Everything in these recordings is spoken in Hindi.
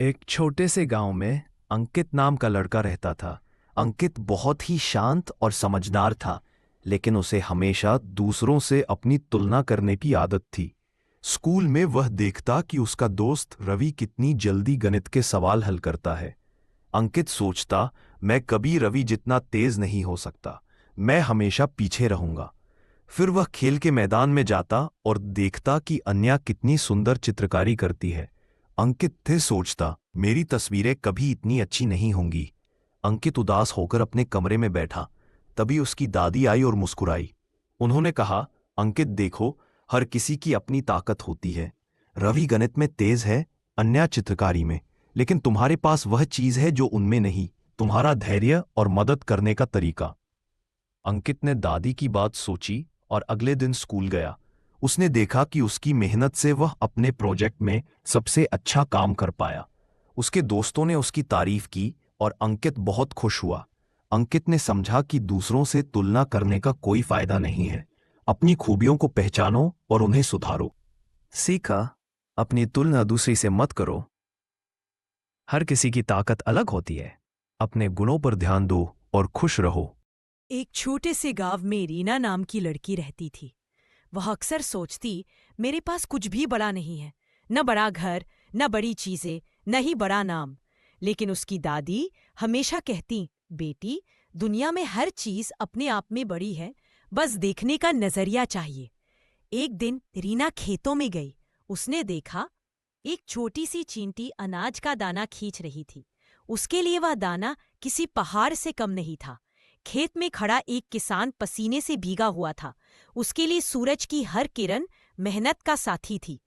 एक छोटे से गांव में अंकित नाम का लड़का रहता था। अंकित बहुत ही शांत और समझदार था, लेकिन उसे हमेशा दूसरों से अपनी तुलना करने की आदत थी। स्कूल में वह देखता कि उसका दोस्त रवि कितनी जल्दी गणित के सवाल हल करता है। अंकित सोचता, मैं कभी रवि जितना तेज नहीं हो सकता, मैं हमेशा पीछे रहूंगा। फिर वह खेल के मैदान में जाता और देखता कि अन्या कितनी सुंदर चित्रकारी करती है। अंकित फिर सोचता, मेरी तस्वीरें कभी इतनी अच्छी नहीं होंगी। अंकित उदास होकर अपने कमरे में बैठा। तभी उसकी दादी आई और मुस्कुराई। उन्होंने कहा, अंकित देखो, हर किसी की अपनी ताकत होती है। रवि गणित में तेज है, अन्या चित्रकारी में, लेकिन तुम्हारे पास वह चीज है जो उनमें नहीं, तुम्हारा धैर्य और मदद करने का तरीका। अंकित ने दादी की बात सोची और अगले दिन स्कूल गया। उसने देखा कि उसकी मेहनत से वह अपने प्रोजेक्ट में सबसे अच्छा काम कर पाया। उसके दोस्तों ने उसकी तारीफ की और अंकित बहुत खुश हुआ। अंकित ने समझा कि दूसरों से तुलना करने का कोई फायदा नहीं है। अपनी खूबियों को पहचानो और उन्हें सुधारो। सीखा, अपनी तुलना दूसरी से मत करो। हर किसी की ताकत अलग होती है। अपने गुणों पर ध्यान दो और खुश रहो। एक छोटे से गांव में रीना नाम की लड़की रहती थी। वह अक्सर सोचती, मेरे पास कुछ भी बड़ा नहीं है, न बड़ा घर, न बड़ी चीजें, न ही बड़ा नाम। लेकिन उसकी दादी हमेशा कहती, बेटी, दुनिया में हर चीज अपने आप में बड़ी है, बस देखने का नजरिया चाहिए। एक दिन रीना खेतों में गई। उसने देखा एक छोटी सी चींटी अनाज का दाना खींच रही थी। उसके लिए वह दाना किसी पहाड़ से कम नहीं था। खेत में खड़ा एक किसान पसीने से भीगा हुआ था। उसके लिए सूरज की हर किरण मेहनत का साथी थी।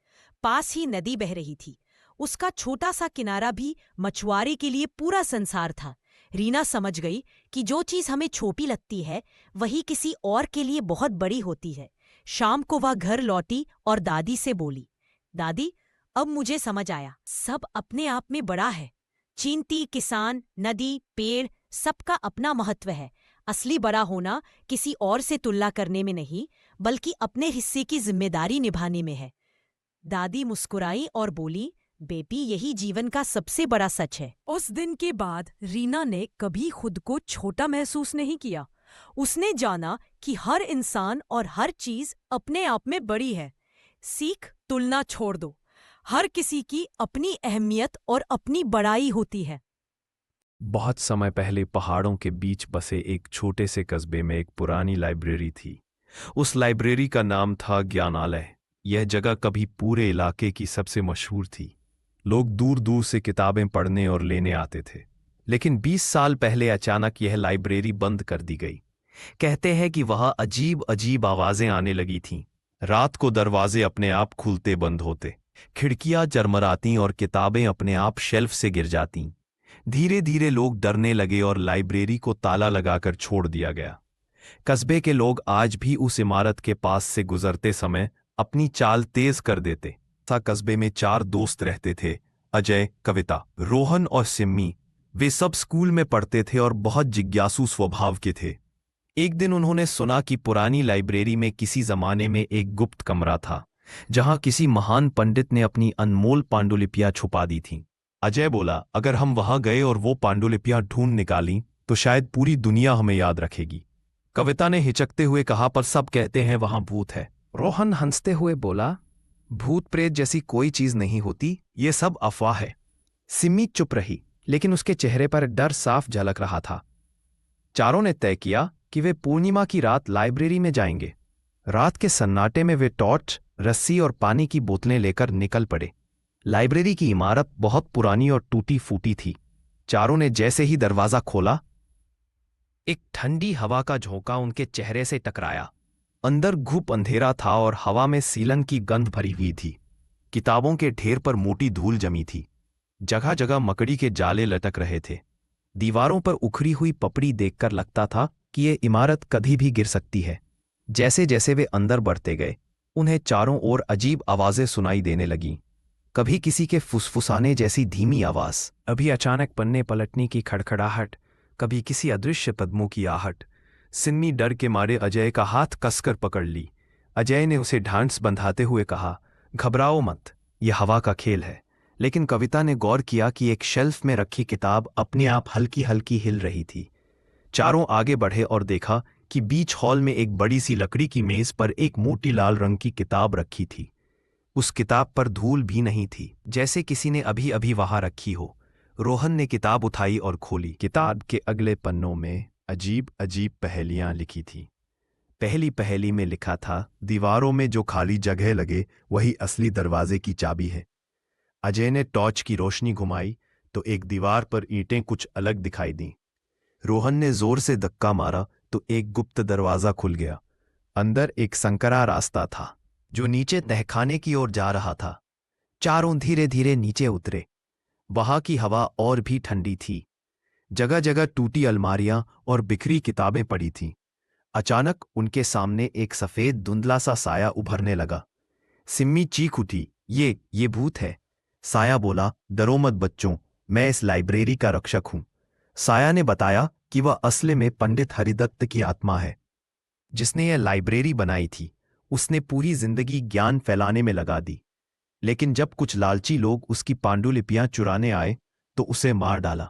पास ही नदी बह रही थी। उसका छोटा सा किनारा भी मछुआरे के लिए पूरा संसार था। रीना समझ गई कि जो चीज हमें छोटी लगती है, वही किसी और के लिए बहुत बड़ी होती है। शाम को वह घर लौटी और दादी से बोली, दादी, अब मुझे समझ आया, सब अपने आप में बड़ा है। चींटी, किसान, नदी, पेड़, सबका अपना महत्व है। असली बड़ा होना किसी और से तुलना करने में नहीं, बल्कि अपने हिस्से की जिम्मेदारी निभाने में है। दादी मुस्कुराई और बोली, बेटी, यही जीवन का सबसे बड़ा सच है। उस दिन के बाद रीना ने कभी खुद को छोटा महसूस नहीं किया। उसने जाना कि हर इंसान और हर चीज अपने आप में बड़ी है। सीख, तुलना छोड़ दो। हर किसी की अपनी अहमियत और अपनी बड़ाई होती है। बहुत समय पहले पहाड़ों के बीच बसे एक छोटे से कस्बे में एक पुरानी लाइब्रेरी थी। उस लाइब्रेरी का नाम था ज्ञानालय। यह जगह कभी पूरे इलाके की सबसे मशहूर थी। लोग दूर दूर से किताबें पढ़ने और लेने आते थे। लेकिन 20 साल पहले अचानक यह लाइब्रेरी बंद कर दी गई। कहते हैं कि वहां अजीब अजीब आवाजें आने लगी थीं। रात को दरवाजे अपने आप खुलते बंद होते, खिड़कियां जरमरातीं और किताबें अपने आप शेल्फ से गिर जातीं। धीरे धीरे लोग डरने लगे और लाइब्रेरी को ताला लगाकर छोड़ दिया गया। कस्बे के लोग आज भी उस इमारत के पास से गुजरते समय अपनी चाल तेज कर देते। कस्बे में 4 दोस्त रहते थे, अजय, कविता, रोहन और सिम्मी। वे सब स्कूल में पढ़ते थे और बहुत जिज्ञासु स्वभाव के थे। एक दिन उन्होंने सुना कि पुरानी लाइब्रेरी में किसी जमाने में एक गुप्त कमरा था, जहां किसी महान पंडित ने अपनी अनमोल पांडुलिपियां छुपा दी थीं। अजय बोला, अगर हम वहां गए और वो पांडुलिपियां ढूंढ निकालीं, तो शायद पूरी दुनिया हमें याद रखेगी। कविता ने हिचकते हुए कहा, पर सब कहते हैं वहां भूत है। रोहन हंसते हुए बोला, भूत प्रेत जैसी कोई चीज नहीं होती, ये सब अफवाह है। सिम्मी चुप रही, लेकिन उसके चेहरे पर डर साफ झलक रहा था। चारों ने तय किया कि वे पूर्णिमा की रात लाइब्रेरी में जाएंगे। रात के सन्नाटे में वे टॉर्च, रस्सी और पानी की बोतलें लेकर निकल पड़े। लाइब्रेरी की इमारत बहुत पुरानी और टूटी फूटी थी। चारों ने जैसे ही दरवाजा खोला, एक ठंडी हवा का झोंका उनके चेहरे से टकराया। अंदर घुप अंधेरा था और हवा में सीलन की गंध भरी हुई थी। किताबों के ढेर पर मोटी धूल जमी थी। जगह जगह मकड़ी के जाले लटक रहे थे। दीवारों पर उखड़ी हुई पपड़ी देखकर लगता था कि ये इमारत कभी भी गिर सकती है। जैसे जैसे वे अंदर बढ़ते गए, उन्हें चारों ओर अजीब आवाजें सुनाई देने लगीं। कभी किसी के फुसफुसाने जैसी धीमी आवाज, अभी अचानक पन्ने पलटने की खड़खड़ाहट, कभी किसी अदृश्य पद्मों की आहट। सिम्मी डर के मारे अजय का हाथ कसकर पकड़ ली। अजय ने उसे ढांढस बंधाते हुए कहा, घबराओ मत, यह हवा का खेल है। लेकिन कविता ने गौर किया कि एक शेल्फ में रखी किताब अपने आप हल्की हल्की हिल रही थी। चारों आगे बढ़े और देखा कि बीच हॉल में एक बड़ी सी लकड़ी की मेज पर एक मोटी लाल रंग की किताब रखी थी। उस किताब पर धूल भी नहीं थी, जैसे किसी ने अभी अभी वहां रखी हो। रोहन ने किताब उठाई और खोली। किताब के अगले पन्नों में अजीब अजीब पहेलियां लिखी थी। पहली पहेली में लिखा था, दीवारों में जो खाली जगह लगे वही असली दरवाजे की चाबी है। अजय ने टॉर्च की रोशनी घुमाई तो एक दीवार पर ईंटें कुछ अलग दिखाई दीं। रोहन ने जोर से धक्का मारा तो एक गुप्त दरवाजा खुल गया। अंदर एक संकरा रास्ता था जो नीचे तहखाने की ओर जा रहा था। चारों धीरे धीरे नीचे उतरे। वहां की हवा और भी ठंडी थी। जगह जगह टूटी अलमारियां और बिखरी किताबें पड़ी थीं। अचानक उनके सामने एक सफेद धुंधला सा साया उभरने लगा। सिम्मी चीख उठी, ये भूत है। साया बोला, डरो मत बच्चों, मैं इस लाइब्रेरी का रक्षक हूं। साया ने बताया कि वह असले में पंडित हरिदत्त की आत्मा है, जिसने यह लाइब्रेरी बनाई थी। उसने पूरी जिंदगी ज्ञान फैलाने में लगा दी, लेकिन जब कुछ लालची लोग उसकी पांडुलिपियां चुराने आए तो उसे मार डाला।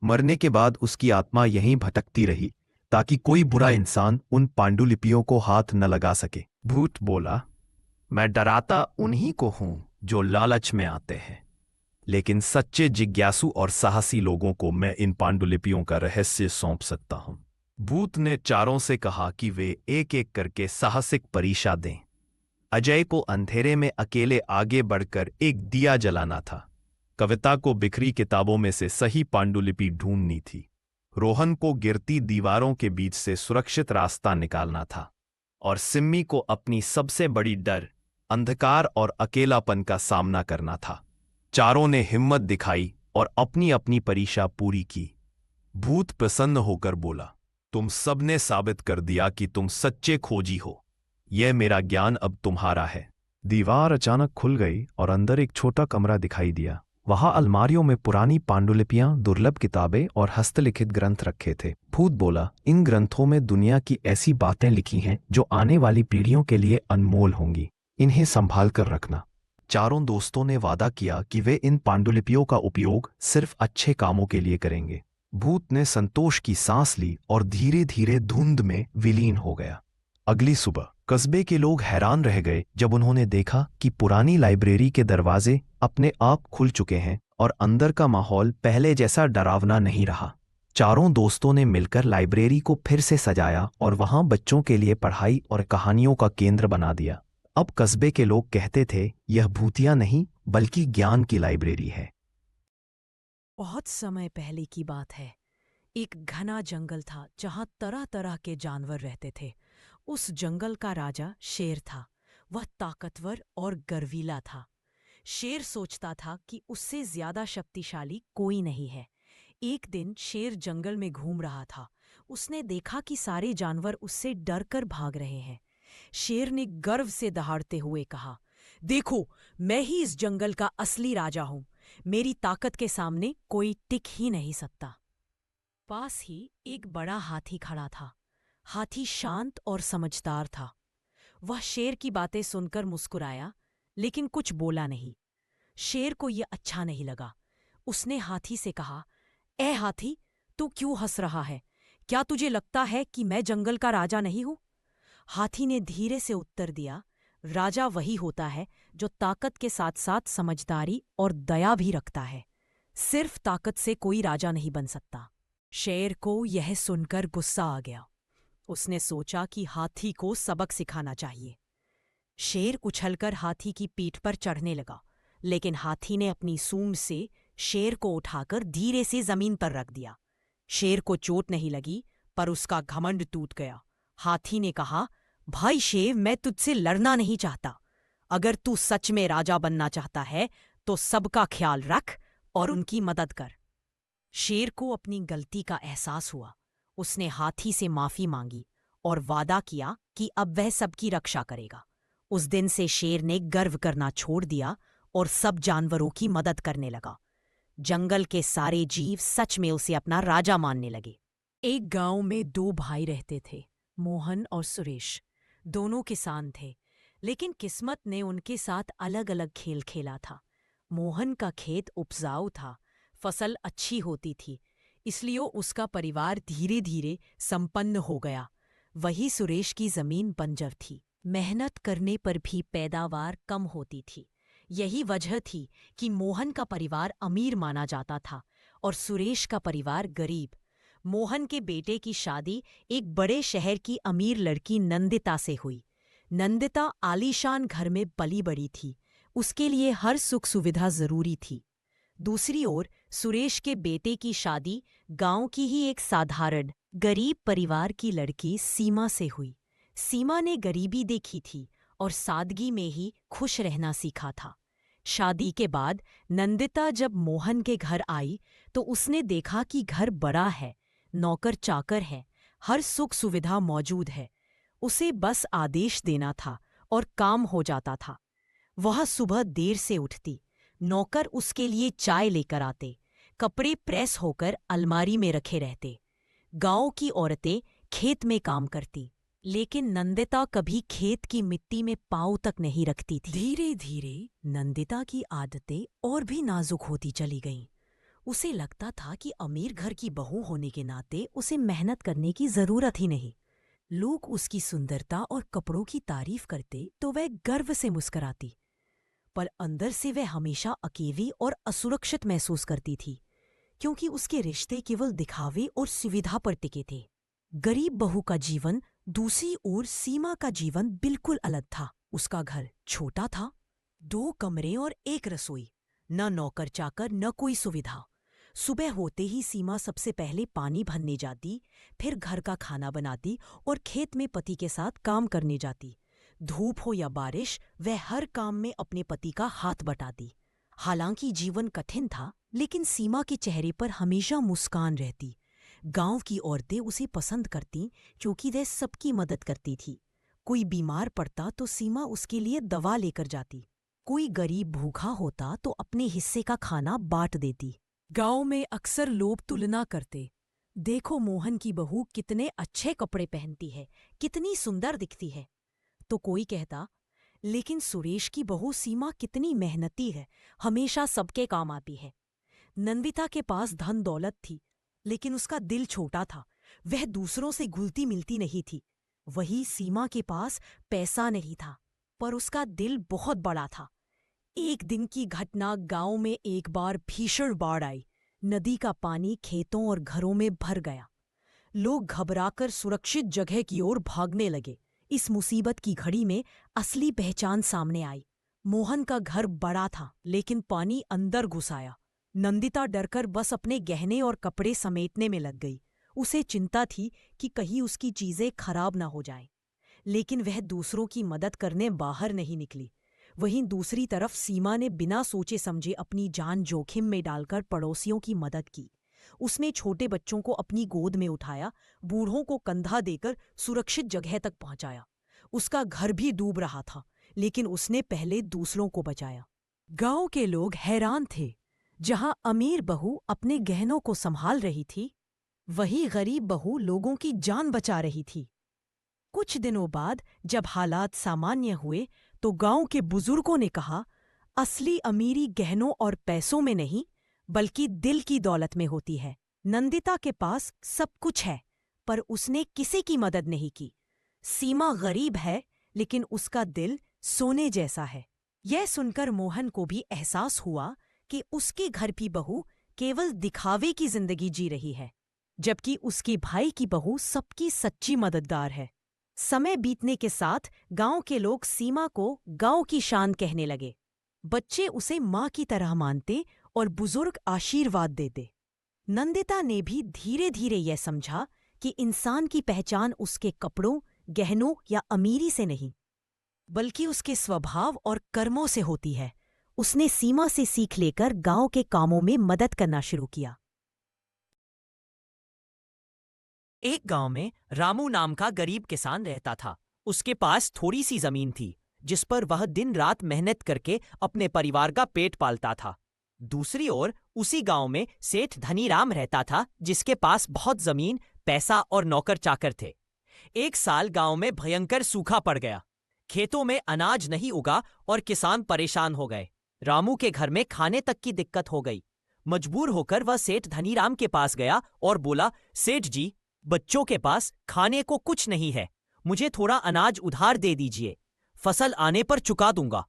मरने के बाद उसकी आत्मा यहीं भटकती रही ताकि कोई बुरा इंसान उन पांडुलिपियों को हाथ न लगा सके। भूत बोला, मैं डराता उन्हीं को हूं जो लालच में आते हैं, लेकिन सच्चे जिज्ञासु और साहसी लोगों को मैं इन पांडुलिपियों का रहस्य सौंप सकता हूं। भूत ने चारों से कहा कि वे एक एक करके साहसिक परीक्षा दें। अजय को अंधेरे में अकेले आगे बढ़कर एक दिया जलाना था। कविता को बिखरी किताबों में से सही पांडुलिपि ढूंढनी थी। रोहन को गिरती दीवारों के बीच से सुरक्षित रास्ता निकालना था। और सिम्मी को अपनी सबसे बड़ी डर, अंधकार और अकेलापन का सामना करना था। चारों ने हिम्मत दिखाई और अपनी अपनी परीक्षा पूरी की। भूत प्रसन्न होकर बोला, तुम सबने साबित कर दिया कि तुम सच्चे खोजी हो। यह मेरा ज्ञान अब तुम्हारा है। दीवार अचानक खुल गई और अंदर एक छोटा कमरा दिखाई दिया। वहां अलमारियों में पुरानी पांडुलिपियां, दुर्लभ किताबें और हस्तलिखित ग्रंथ रखे थे। भूत बोला, इन ग्रंथों में दुनिया की ऐसी बातें लिखी हैं जो आने वाली पीढ़ियों के लिए अनमोल होंगी। इन्हें संभाल कर रखना। चारों दोस्तों ने वादा किया कि वे इन पांडुलिपियों का उपयोग सिर्फ अच्छे कामों के लिए करेंगे। भूत ने संतोष की सांस ली और धीरे धीरे धुंध में विलीन हो गया। अगली सुबह कस्बे के लोग हैरान रह गए जब उन्होंने देखा कि पुरानी लाइब्रेरी के दरवाजे अपने आप खुल चुके हैं और अंदर का माहौल पहले जैसा डरावना नहीं रहा। चारों दोस्तों ने मिलकर लाइब्रेरी को फिर से सजाया और वहां बच्चों के लिए पढ़ाई और कहानियों का केंद्र बना दिया। अब कस्बे के लोग कहते थे, यह भूतिया नहीं बल्कि ज्ञान की लाइब्रेरी है। बहुत समय पहले की बात है। एक घना जंगल था जहां तरह तरह के जानवर रहते थे। उस जंगल का राजा शेर था। वह ताकतवर और गर्वीला था। शेर सोचता था कि उससे ज्यादा शक्तिशाली कोई नहीं है। एक दिन शेर जंगल में घूम रहा था। उसने देखा कि सारे जानवर उससे डरकर भाग रहे हैं। शेर ने गर्व से दहाड़ते हुए कहा, देखो, मैं ही इस जंगल का असली राजा हूं। मेरी ताकत के सामने कोई टिक ही नहीं सकता। पास ही एक बड़ा हाथी खड़ा था। हाथी शांत और समझदार था। वह शेर की बातें सुनकर मुस्कुराया, लेकिन कुछ बोला नहीं। शेर को यह अच्छा नहीं लगा। उसने हाथी से कहा, ए हाथी, तू क्यों हंस रहा है? क्या तुझे लगता है कि मैं जंगल का राजा नहीं हूं? हाथी ने धीरे से उत्तर दिया, राजा वही होता है जो ताकत के साथ साथ समझदारी और दया भी रखता है। सिर्फ ताकत से कोई राजा नहीं बन सकता। शेर को यह सुनकर गुस्सा आ गया। उसने सोचा कि हाथी को सबक सिखाना चाहिए। शेर उछलकर हाथी की पीठ पर चढ़ने लगा, लेकिन हाथी ने अपनी सूंड से शेर को उठाकर धीरे से जमीन पर रख दिया। शेर को चोट नहीं लगी, पर उसका घमंड टूट गया। हाथी ने कहा, भाई शेर, मैं तुझसे लड़ना नहीं चाहता। अगर तू सच में राजा बनना चाहता है तो सबका ख्याल रख और उनकी मदद कर। शेर को अपनी गलती का एहसास हुआ। उसने हाथी से माफी मांगी और वादा किया कि अब वह सबकी रक्षा करेगा। उस दिन से शेर ने गर्व करना छोड़ दिया और सब जानवरों की मदद करने लगा। जंगल के सारे जीव सच में उसे अपना राजा मानने लगे। एक गांव में दो भाई रहते थे, मोहन और सुरेश। दोनों किसान थे, लेकिन किस्मत ने उनके साथ अलग अलग खेल खेला था। मोहन का खेत उपजाऊ था, फसल अच्छी होती थी, इसलिए उसका परिवार धीरे धीरे संपन्न हो गया। वही सुरेश की जमीन बंजर थी, मेहनत करने पर भी पैदावार कम होती थी। यही वजह थी कि मोहन का परिवार अमीर माना जाता था और सुरेश का परिवार गरीब। मोहन के बेटे की शादी एक बड़े शहर की अमीर लड़की नंदिता से हुई। नंदिता आलीशान घर में पली बड़ी थी, उसके लिए हर सुख सुविधा जरूरी थी। दूसरी ओर सुरेश के बेटे की शादी गांव की ही एक साधारण गरीब परिवार की लड़की सीमा से हुई। सीमा ने गरीबी देखी थी और सादगी में ही खुश रहना सीखा था। शादी के बाद नंदिता जब मोहन के घर आई तो उसने देखा कि घर बड़ा है, नौकर चाकर है, हर सुख सुविधा मौजूद है। उसे बस आदेश देना था और काम हो जाता था। वह सुबह देर से उठती, नौकर उसके लिए चाय लेकर आते, कपड़े प्रेस होकर अलमारी में रखे रहते। गांव की औरतें खेत में काम करती, लेकिन नंदिता कभी खेत की मिट्टी में पाँव तक नहीं रखती थी। धीरे धीरे नंदिता की आदतें और भी नाजुक होती चली गईं। उसे लगता था कि अमीर घर की बहू होने के नाते उसे मेहनत करने की जरूरत ही नहीं। लोग उसकी सुंदरता और कपड़ों की तारीफ करते तो वह गर्व से मुस्कुराती, पर अंदर से वह हमेशा अकेली और असुरक्षित महसूस करती थी, क्योंकि उसके रिश्ते केवल दिखावे और सुविधा पर टिके थे। गरीब बहू का जीवन दूसरी ओर सीमा का जीवन बिल्कुल अलग था। उसका घर छोटा था, 2 कमरे और 1 रसोई, न नौकर चाकर न कोई सुविधा। सुबह होते ही सीमा सबसे पहले पानी भरने जाती, फिर घर का खाना बनाती और खेत में पति के साथ काम करने जाती। धूप हो या बारिश, वह हर काम में अपने पति का हाथ बटाती। हालांकि जीवन कठिन था, लेकिन सीमा के चेहरे पर हमेशा मुस्कान रहती। गांव की औरतें उसे पसंद करतीं क्योंकि वह सबकी मदद करती थी। कोई बीमार पड़ता तो सीमा उसके लिए दवा लेकर जाती। कोई गरीब भूखा होता तो अपने हिस्से का खाना बांट देती। गांव में अक्सर लोग तुलना करते, देखो मोहन की बहू कितने अच्छे कपड़े पहनती है, कितनी सुंदर दिखती है। तो कोई कहता, लेकिन सुरेश की बहू सीमा कितनी मेहनती है, हमेशा सबके काम आती है। नंदिता के पास धन दौलत थी, लेकिन उसका दिल छोटा था, वह दूसरों से घुलती मिलती नहीं थी। वही सीमा के पास पैसा नहीं था, पर उसका दिल बहुत बड़ा था। एक दिन की घटना, गांव में एक बार भीषण बाढ़ आई। नदी का पानी खेतों और घरों में भर गया। लोग घबराकर सुरक्षित जगह की ओर भागने लगे। इस मुसीबत की घड़ी में असली पहचान सामने आई। मोहन का घर बड़ा था, लेकिन पानी अंदर घुस आया। नंदिता डरकर बस अपने गहने और कपड़े समेटने में लग गई। उसे चिंता थी कि कहीं उसकी चीजें खराब न हो जाएं। लेकिन वह दूसरों की मदद करने बाहर नहीं निकली। वहीं दूसरी तरफ सीमा ने बिना सोचे समझे अपनी जान जोखिम में डालकर पड़ोसियों की मदद की। उसने छोटे बच्चों को अपनी गोद में उठाया, बूढ़ों को कंधा देकर सुरक्षित जगह तक पहुंचाया। उसका घर भी डूब रहा था, लेकिन उसने पहले दूसरों को बचाया। गांव के लोग हैरान थे। जहां अमीर बहू अपने गहनों को संभाल रही थी, वही गरीब बहू लोगों की जान बचा रही थी। कुछ दिनों बाद जब हालात सामान्य हुए तो गांव के बुजुर्गों ने कहा, असली अमीरी गहनों और पैसों में नहीं, बल्कि दिल की दौलत में होती है। नंदिता के पास सब कुछ है, पर उसने किसी की मदद नहीं की। सीमा गरीब है, लेकिन उसका दिल सोने जैसा है। यह सुनकर मोहन को भी एहसास हुआ कि उसके घर की बहू केवल दिखावे की जिंदगी जी रही है, जबकि उसके भाई की बहू सबकी सच्ची मददगार है। समय बीतने के साथ गांव के लोग सीमा को गांव की शान कहने लगे। बच्चे उसे माँ की तरह मानते और बुजुर्ग आशीर्वाद देते। नंदिता ने भी धीरे धीरे यह समझा कि इंसान की पहचान उसके कपड़ों, गहनों या अमीरी से नहीं, बल्कि उसके स्वभाव और कर्मों से होती है। उसने सीमा से सीख लेकर गांव के कामों में मदद करना शुरू किया। एक गांव में रामू नाम का गरीब किसान रहता था। उसके पास थोड़ी सी जमीन थी, जिस पर वह दिन रात मेहनत करके अपने परिवार का पेट पालता था। दूसरी ओर उसी गांव में सेठ धनीराम रहता था, जिसके पास बहुत जमीन, पैसा और नौकर चाकर थे। एक साल गांव में भयंकर सूखा पड़ गया। खेतों में अनाज नहीं उगा और किसान परेशान हो गए। रामू के घर में खाने तक की दिक्कत हो गई। मजबूर होकर वह सेठ धनीराम के पास गया और बोला, सेठ जी, बच्चों के पास खाने को कुछ नहीं है, मुझे थोड़ा अनाज उधार दे दीजिए, फसल आने पर चुका दूंगा।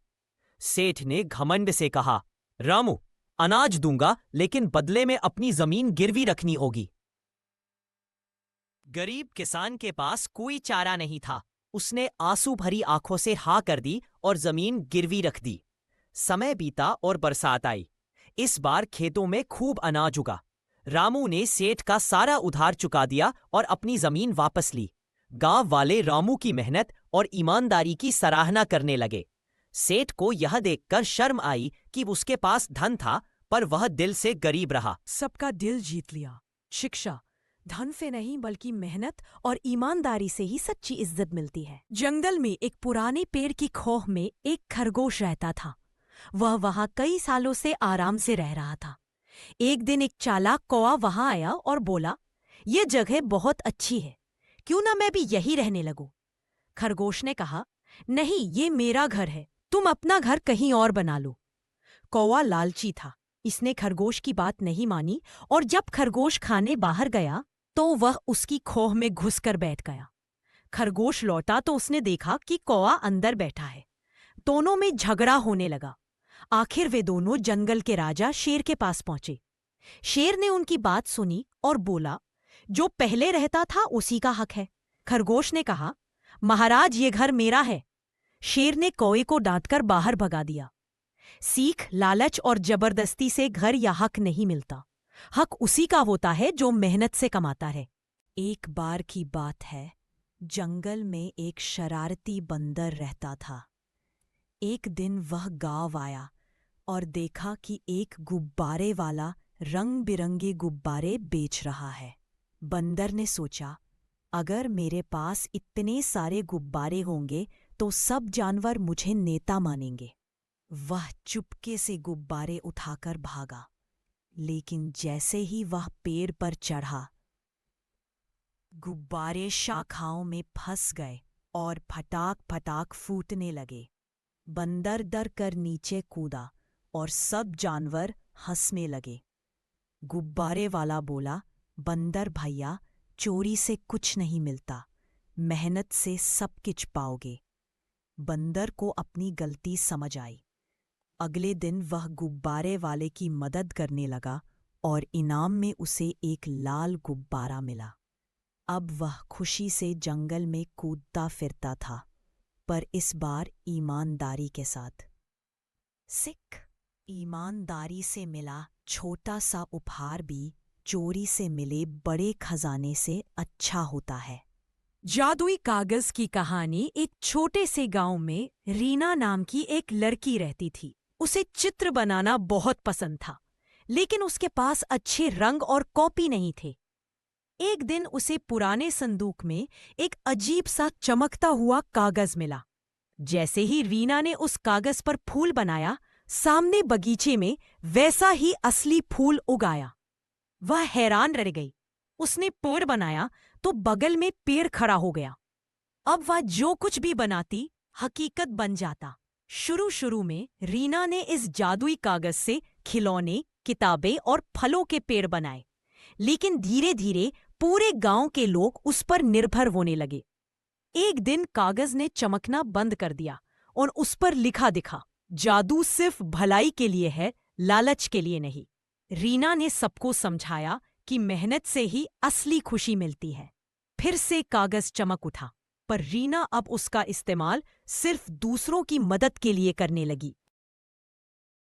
सेठ ने घमंड से कहा, रामू, अनाज दूंगा लेकिन बदले में अपनी जमीन गिरवी रखनी होगी। गरीब किसान के पास कोई चारा नहीं था। उसने आंसू भरी आंखों से हाँ कर दी और जमीन गिरवी रख दी। समय बीता और बरसात आई। इस बार खेतों में खूब अनाज उगा। रामू ने सेठ का सारा उधार चुका दिया और अपनी जमीन वापस ली। गांव वाले रामू की मेहनत और ईमानदारी की सराहना करने लगे। सेठ को यह देखकर शर्म आई कि उसके पास धन था पर वह दिल से गरीब रहा। सबका दिल जीत लिया। शिक्षा धन से नहीं बल्कि मेहनत और ईमानदारी से ही सच्ची इज्जत मिलती है। जंगल में एक पुराने पेड़ की खोह में एक खरगोश रहता था। वह वहां कई सालों से आराम से रह रहा था। एक दिन एक चालाक कौवा वहां आया और बोला, ये जगह बहुत अच्छी है, क्यों ना मैं भी यही रहने लगूं। खरगोश ने कहा, नहीं, ये मेरा घर है, तुम अपना घर कहीं और बना लो। कौवा लालची था, इसने खरगोश की बात नहीं मानी और जब खरगोश खाने बाहर गया तो वह उसकी खोह में घुसकर बैठ गया। खरगोश लौटा तो उसने देखा कि कौवा अंदर बैठा है। दोनों में झगड़ा होने लगा। आखिर वे दोनों जंगल के राजा शेर के पास पहुंचे। शेर ने उनकी बात सुनी और बोला, जो पहले रहता था उसी का हक है। खरगोश ने कहा, महाराज, ये घर मेरा है। शेर ने कौवे को डांटकर बाहर भगा दिया। सीख, लालच और जबरदस्ती से घर या हक नहीं मिलता। हक उसी का होता है जो मेहनत से कमाता है। एक बार की बात है, जंगल में एक शरारती बंदर रहता था। एक दिन वह गांव आया और देखा कि एक गुब्बारे वाला रंग बिरंगे गुब्बारे बेच रहा है। बंदर ने सोचा, अगर मेरे पास इतने सारे गुब्बारे होंगे तो सब जानवर मुझे नेता मानेंगे। वह चुपके से गुब्बारे उठाकर भागा, लेकिन जैसे ही वह पेड़ पर चढ़ा, गुब्बारे शाखाओं में फंस गए और फटाक फटाक फूटने लगे। बंदर डर कर नीचे कूदा और सब जानवर हंसने लगे। गुब्बारे वाला बोला, बंदर भैया, चोरी से कुछ नहीं मिलता, मेहनत से सब कुछ पाओगे। बंदर को अपनी गलती समझ आई। अगले दिन वह गुब्बारे वाले की मदद करने लगा और इनाम में उसे एक लाल गुब्बारा मिला। अब वह खुशी से जंगल में कूदता फिरता था, पर इस बार ईमानदारी के साथ। सिख, ईमानदारी से मिला छोटा सा उपहार भी चोरी से मिले बड़े खजाने से अच्छा होता है। जादुई कागज की कहानी। एक छोटे से गांव में रीना नाम की एक लड़की रहती थी। उसे चित्र बनाना बहुत पसंद था, लेकिन उसके पास अच्छे रंग और कॉपी नहीं थे। एक दिन उसे पुराने संदूक में एक अजीब सा चमकता हुआ कागज मिला। जैसे ही रीना ने उस कागज पर फूल बनाया, सामने बगीचे में वैसा ही असली फूल उगाया। वह हैरान रह गई। उसने पेड़ बनाया तो बगल में पेड़ खड़ा हो गया। अब वह जो कुछ भी बनाती हकीकत बन जाता। शुरू में रीना ने इस जादुई कागज से खिलौने, किताबें और फलों के पेड़ बनाए, लेकिन धीरे धीरे पूरे गांव के लोग उस पर निर्भर होने लगे। एक दिन कागज ने चमकना बंद कर दिया और उस पर लिखा दिखा, जादू सिर्फ भलाई के लिए है, लालच के लिए नहीं। रीना ने सबको समझाया कि मेहनत से ही असली खुशी मिलती है। फिर से कागज चमक उठा, पर रीना अब उसका इस्तेमाल सिर्फ दूसरों की मदद के लिए करने लगी।